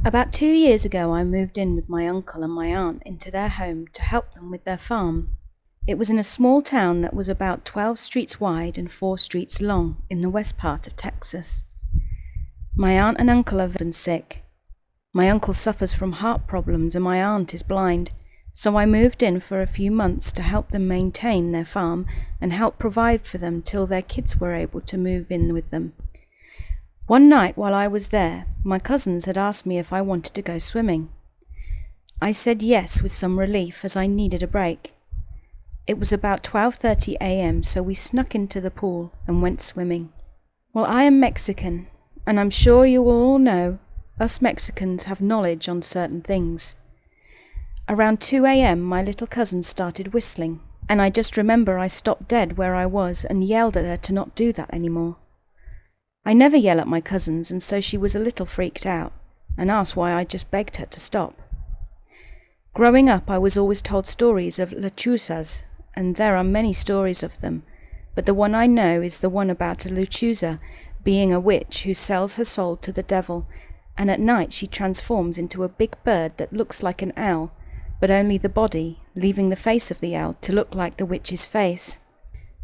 About 2 years ago, I moved in with my uncle and my aunt into their home to help them with their farm. It was in a small town that was about 12 streets wide and 4 streets long in the west part of Texas. My aunt and uncle are very sick. My uncle suffers from heart problems and my aunt is blind, so I moved in for a few months to help them maintain their farm and help provide for them till their kids were able to move in with them. One night while I was there, my cousins had asked me if I wanted to go swimming. I said yes with some relief as I needed a break. It was about 12:30 a.m., so we snuck into the pool and went swimming. Well, I am Mexican, and I'm sure you will all know us Mexicans have knowledge on certain things. Around 2 a.m. my little cousin started whistling, and I just remember I stopped dead where I was and yelled at her to not do that anymore. I never yell at my cousins, and so she was a little freaked out and asked why I just begged her to stop. Growing up, I was always told stories of lechuzas, and there are many stories of them, but the one I know is the one about a lechuza being a witch who sells her soul to the devil, and at night she transforms into a big bird that looks like an owl, but only the body, leaving the face of the owl to look like the witch's face.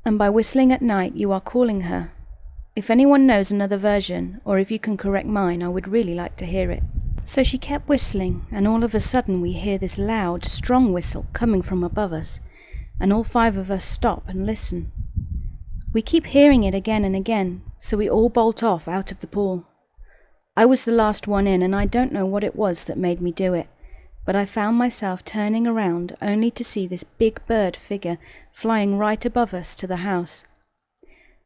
And by whistling at night, you are calling her. If anyone knows another version, or if you can correct mine, I would really like to hear it. So she kept whistling, and all of a sudden we hear this loud, strong whistle coming from above us, and all 5 of us stop and listen. We keep hearing it again and again, so we all bolt off out of the pool. I was the last one in, and I don't know what it was that made me do it, but I found myself turning around only to see this big bird figure flying right above us to the house.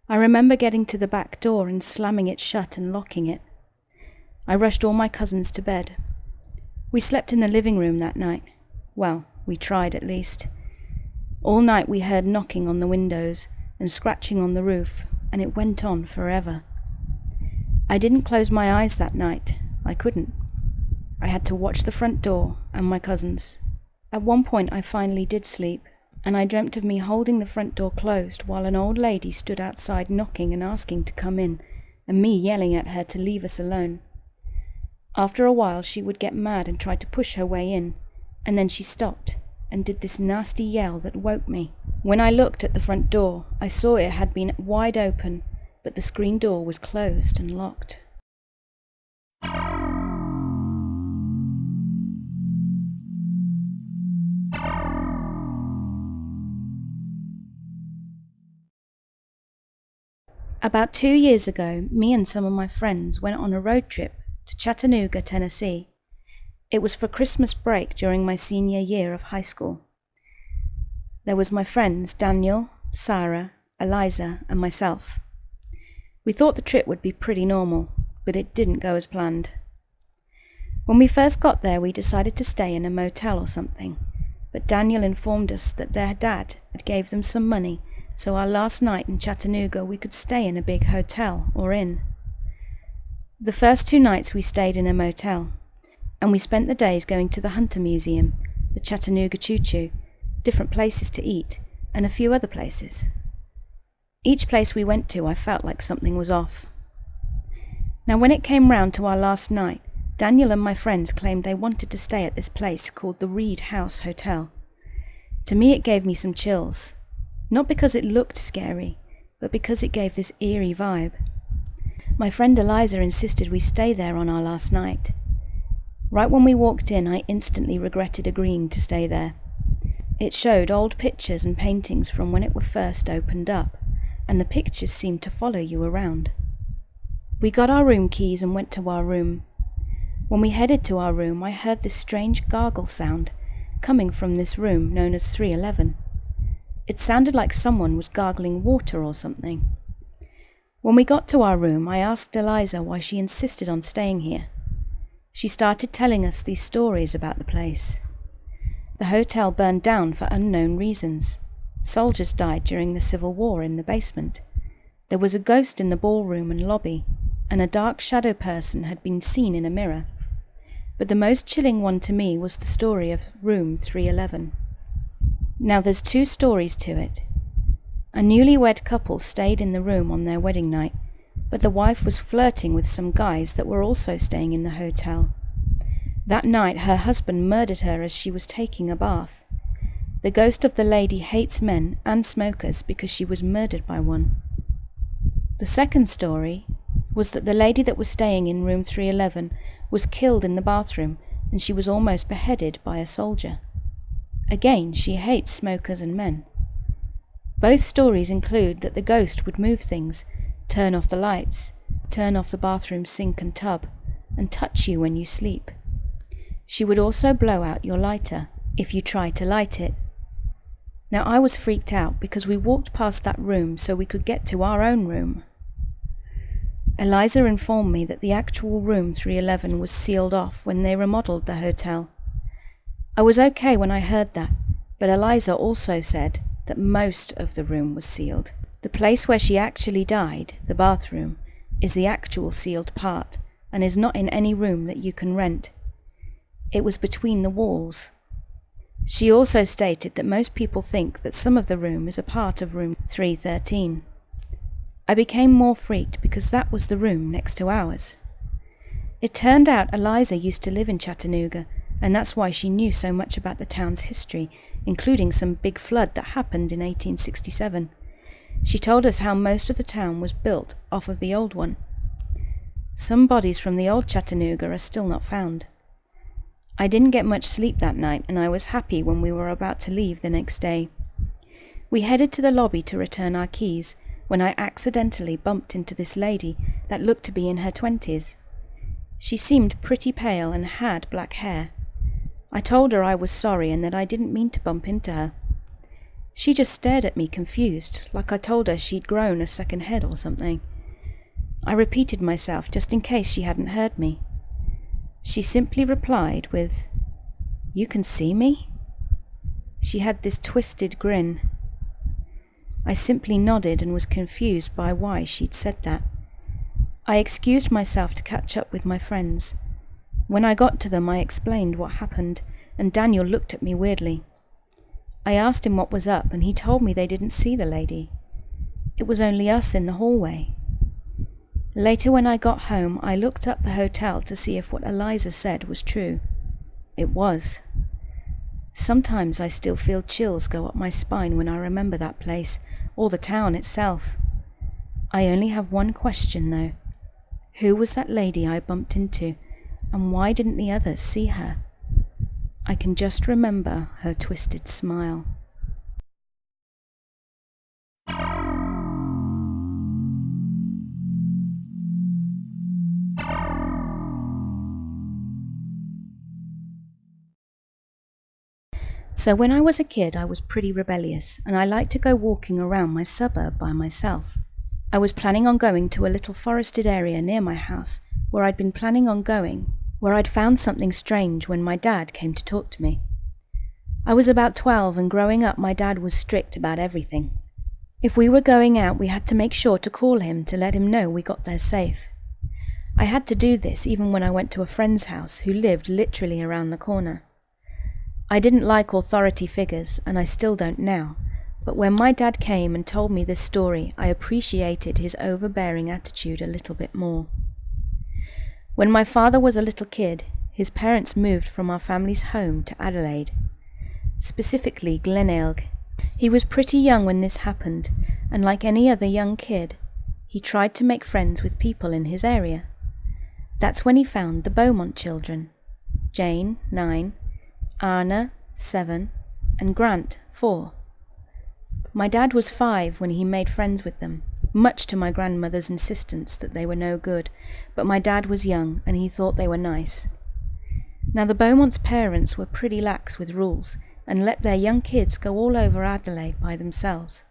I remember getting to the back door and slamming it shut and locking it. I rushed all my cousins to bed. We slept in the living room that night. Well, we tried at least. All night we heard knocking on the windows and scratching on the roof, and it went on forever. I didn't close my eyes that night. I couldn't. I had to watch the front door and my cousins. At one point I finally did sleep, and I dreamt of me holding the front door closed while an old lady stood outside knocking and asking to come in, and me yelling at her to leave us alone. After a while she would get mad and try to push her way in, and then she stopped and did this nasty yell that woke me. When I looked at the front door, I saw it had been wide open, but the screen door was closed and locked. About 2 years ago, me and some of my friends went on a road trip to Chattanooga, Tennessee. It was for Christmas break during my senior year of high school. There was my friends Daniel, Sarah, Eliza, and myself. We thought the trip would be pretty normal, but it didn't go as planned. When we first got there, we decided to stay in a motel or something, but Daniel informed us that their dad had gave them some money, so our last night in Chattanooga we could stay in a big hotel or inn. The first 2 nights we stayed in a motel, and we spent the days going to the Hunter Museum, the Chattanooga Choo Choo, different places to eat, and a few other places. Each place we went to I felt like something was off. Now when it came round to our last night, Daniel and my friends claimed they wanted to stay at this place called the Reed House Hotel. To me it gave me some chills. Not because it looked scary, but because it gave this eerie vibe. My friend Eliza insisted we stay there on our last night. Right when we walked in, I instantly regretted agreeing to stay there. It showed old pictures and paintings from when it were first opened up, and the pictures seemed to follow you around. We got our room keys and went to our room. When we headed to our room, I heard this strange gargle sound coming from this room known as 311. It sounded like someone was gargling water or something. When we got to our room, I asked Eliza why she insisted on staying here. She started telling us these stories about the place. The hotel burned down for unknown reasons. Soldiers died during the Civil War in the basement. There was a ghost in the ballroom and lobby, and a dark shadow person had been seen in a mirror. But the most chilling one to me was the story of room 311. Now there's 2 stories to it. A newlywed couple stayed in the room on their wedding night, but the wife was flirting with some guys that were also staying in the hotel. That night her husband murdered her as she was taking a bath. The ghost of the lady hates men and smokers because she was murdered by one. The second story was that the lady that was staying in room 311 was killed in the bathroom and she was almost beheaded by a soldier. Again, she hates smokers and men. Both stories include that the ghost would move things, turn off the lights, turn off the bathroom sink and tub, and touch you when you sleep. She would also blow out your lighter if you try to light it. Now I was freaked out because we walked past that room so we could get to our own room. Eliza informed me that the actual room 311 was sealed off when they remodeled the hotel. I was okay when I heard that, but Eliza also said that most of the room was sealed. The place where she actually died, the bathroom, is the actual sealed part and is not in any room that you can rent. It was between the walls. She also stated that most people think that some of the room is a part of room 313. I became more freaked because that was the room next to ours. It turned out Eliza used to live in Chattanooga, and that's why she knew so much about the town's history, including some big flood that happened in 1867. She told us how most of the town was built off of the old one. Some bodies from the old Chattanooga are still not found. I didn't get much sleep that night, and I was happy when we were about to leave the next day. We headed to the lobby to return our keys when I accidentally bumped into this lady that looked to be in her 20s. She seemed pretty pale and had black hair. I told her I was sorry and that I didn't mean to bump into her. She just stared at me confused, like I told her she'd grown a second head or something. I repeated myself just in case she hadn't heard me. She simply replied with, "You can see me?" She had this twisted grin. I simply nodded and was confused by why she'd said that. I excused myself to catch up with my friends. When I got to them, I explained what happened, and Daniel looked at me weirdly. I asked him what was up, and he told me they didn't see the lady. It was only us in the hallway. Later when I got home, I looked up the hotel to see if what Eliza said was true. It was. Sometimes I still feel chills go up my spine when I remember that place, or the town itself. I only have one question though. Who was that lady I bumped into, and why didn't the others see her? I can just remember her twisted smile. So when I was a kid, I was pretty rebellious, and I liked to go walking around my suburb by myself. I was planning on going to a little forested area near my house, where I'd been planning on going, where I'd found something strange when my dad came to talk to me. I was about 12, and growing up my dad was strict about everything. If we were going out, we had to make sure to call him to let him know we got there safe. I had to do this even when I went to a friend's house who lived literally around the corner. I didn't like authority figures, and I still don't now, but when my dad came and told me this story, I appreciated his overbearing attitude a little bit more. When my father was a little kid, his parents moved from our family's home to Adelaide, specifically Glenailg. He was pretty young when this happened, and like any other young kid, he tried to make friends with people in his area. That's when he found the Beaumont children, Jane, 9, Anna, 7, and Grant, 4. My dad was 5 when he made friends with them, much to my grandmother's insistence that they were no good, but my dad was young and he thought they were nice. Now the Beaumont's parents were pretty lax with rules and let their young kids go all over Adelaide by themselves.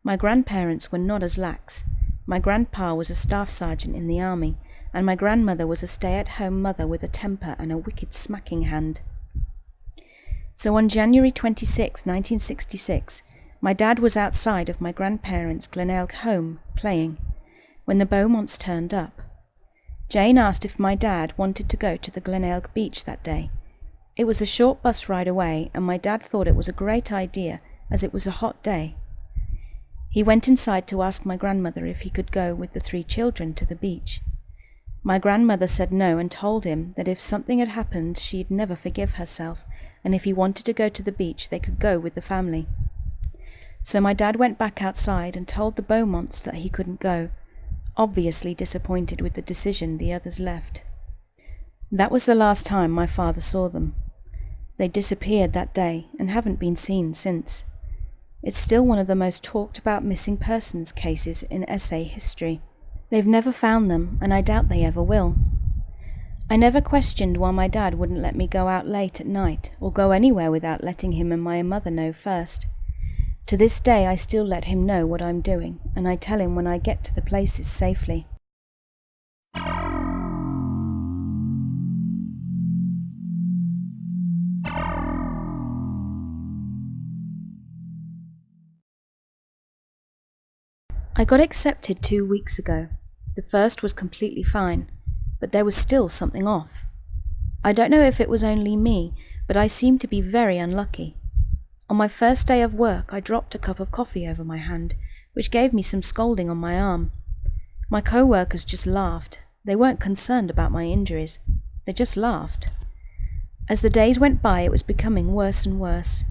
My grandparents were not as lax. My grandpa was a staff sergeant in the army, and my grandmother was a stay-at-home mother with a temper and a wicked smacking hand. So on January 26, 1966, my dad was outside of my grandparents' Glenailg home, playing, when the Beaumonts turned up. Jane asked if my dad wanted to go to the Glenailg beach that day. It was a short bus ride away, and my dad thought it was a great idea, as it was a hot day. He went inside to ask my grandmother if he could go with the 3 children to the beach. My grandmother said no and told him that if something had happened, she'd never forgive herself, and if he wanted to go to the beach, they could go with the family. So my dad went back outside and told the Beaumonts that he couldn't go, obviously disappointed with the decision the others left. That was the last time my father saw them. They disappeared that day and haven't been seen since. It's still one of the most talked about missing persons cases in SA history. They've never found them, and I doubt they ever will. I never questioned why my dad wouldn't let me go out late at night or go anywhere without letting him and my mother know first. To this day I still let him know what I'm doing, and I tell him when I get to the places safely. I got accepted 2 weeks ago. The first was completely fine, but there was still something off. I don't know if it was only me, but I seemed to be very unlucky. On my first day of work, I dropped a cup of coffee over my hand, which gave me some scolding on my arm. My co-workers just laughed. They weren't concerned about my injuries. They just laughed. As the days went by, it was becoming worse and worse.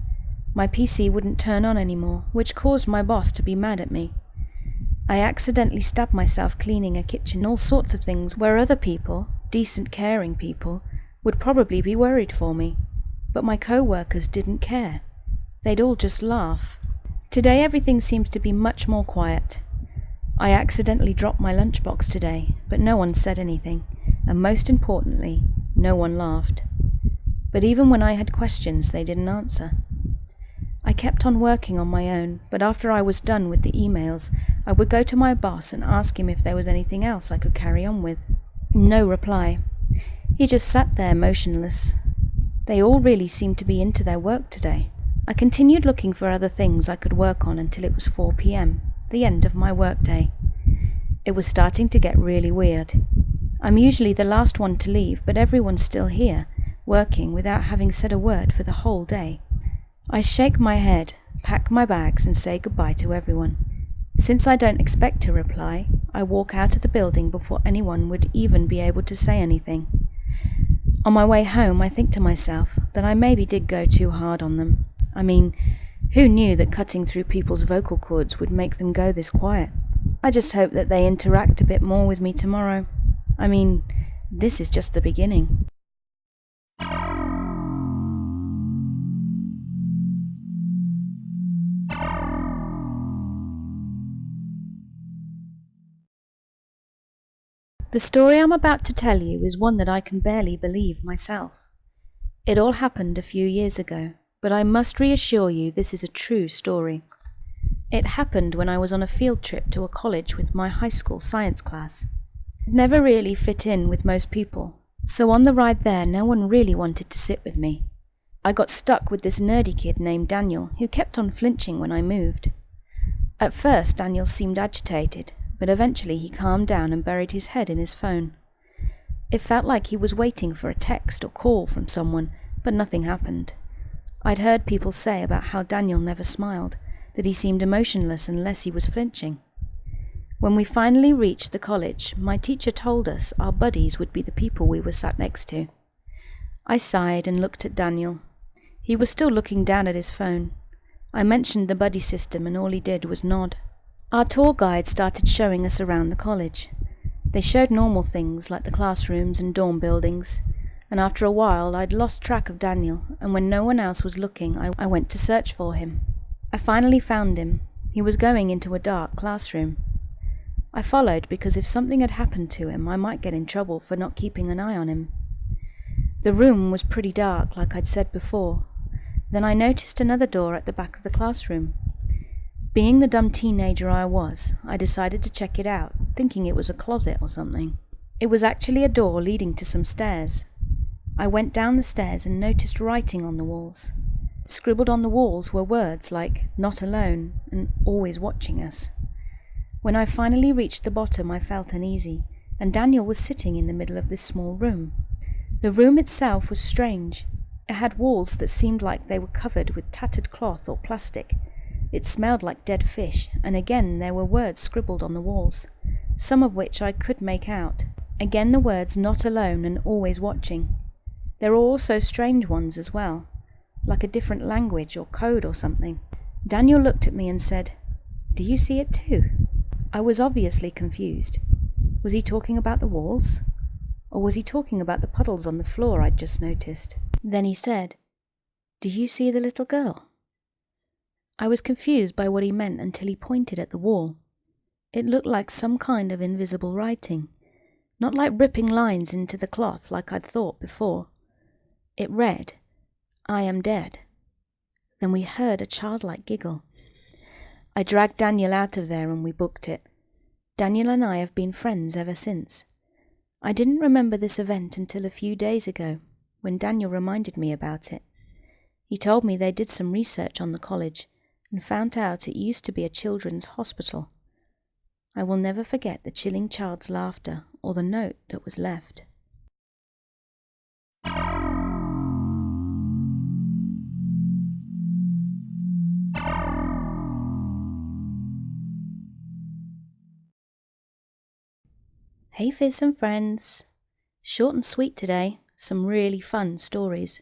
My PC wouldn't turn on anymore, which caused my boss to be mad at me. I accidentally stabbed myself cleaning a kitchen, all sorts of things where other people, decent caring people, would probably be worried for me. But my co-workers didn't care. They'd all just laugh. Today everything seems to be much more quiet. I accidentally dropped my lunchbox today, but no one said anything, and most importantly, no one laughed. But even when I had questions, they didn't answer. I kept on working on my own, but after I was done with the emails, I would go to my boss and ask him if there was anything else I could carry on with. No reply. He just sat there motionless. They all really seemed to be into their work today. I continued looking for other things I could work on until it was 4 p.m, the end of my workday. It was starting to get really weird. I'm usually the last one to leave, but everyone's still here, working without having said a word for the whole day. I shake my head, pack my bags and say goodbye to everyone. Since I don't expect a reply, I walk out of the building before anyone would even be able to say anything. On my way home, I think to myself that I maybe did go too hard on them. I mean, who knew that cutting through people's vocal cords would make them go this quiet? I just hope that they interact a bit more with me tomorrow. I mean, this is just the beginning. The story I'm about to tell you is one that I can barely believe myself. It all happened a few years ago, but I must reassure you this is a true story. It happened when I was on a field trip to a college with my high school science class. Never really fit in with most people, so on the ride there no one really wanted to sit with me. I got stuck with this nerdy kid named Daniel who kept on flinching when I moved. At first Daniel seemed agitated, but eventually he calmed down and buried his head in his phone. It felt like he was waiting for a text or call from someone, but nothing happened. I'd heard people say about how Daniel never smiled, that he seemed emotionless unless he was flinching. When we finally reached the college, my teacher told us our buddies would be the people we were sat next to. I sighed and looked at Daniel. He was still looking down at his phone. I mentioned the buddy system and all he did was nod. Our tour guide started showing us around the college. They showed normal things like the classrooms and dorm buildings, and after a while I'd lost track of Daniel, and when no one else was looking, I went to search for him. I finally found him. He was going into a dark classroom. I followed because if something had happened to him, I might get in trouble for not keeping an eye on him. The room was pretty dark, like I'd said before. Then I noticed another door at the back of the classroom. Being the dumb teenager I was, I decided to check it out, thinking it was a closet or something. It was actually a door leading to some stairs. I went down the stairs and noticed writing on the walls. Scribbled on the walls were words like "not alone" and "always watching us." When I finally reached the bottom, I felt uneasy, and Daniel was sitting in the middle of this small room. The room itself was strange. It had walls that seemed like they were covered with tattered cloth or plastic. It smelled like dead fish, and again there were words scribbled on the walls, some of which I could make out. Again the words "not alone" and "always watching." There were also strange ones as well, like a different language or code or something. Daniel looked at me and said, "Do you see it too?" I was obviously confused. Was he talking about the walls? Or was he talking about the puddles on the floor I'd just noticed? Then he said, "Do you see the little girl?" I was confused by what he meant until he pointed at the wall. It looked like some kind of invisible writing, not like ripping lines into the cloth like I'd thought before. It read, "I am dead." Then we heard a childlike giggle. I dragged Daniel out of there and we booked it. Daniel and I have been friends ever since. I didn't remember this event until a few days ago, when Daniel reminded me about it. He told me they did some research on the college and found out it used to be a children's hospital. I will never forget the chilling child's laughter or the note that was left. Hey Fizz and friends! Short and sweet today, some really fun stories.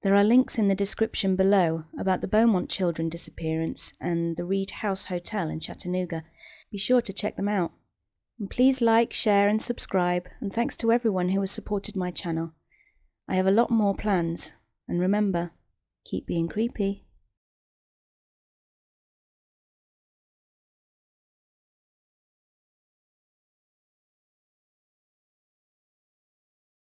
There are links in the description below about the Beaumont children disappearance and the Reed House Hotel in Chattanooga. Be sure to check them out. And please like, share and subscribe, and thanks to everyone who has supported my channel. I have a lot more plans, and remember, keep being creepy.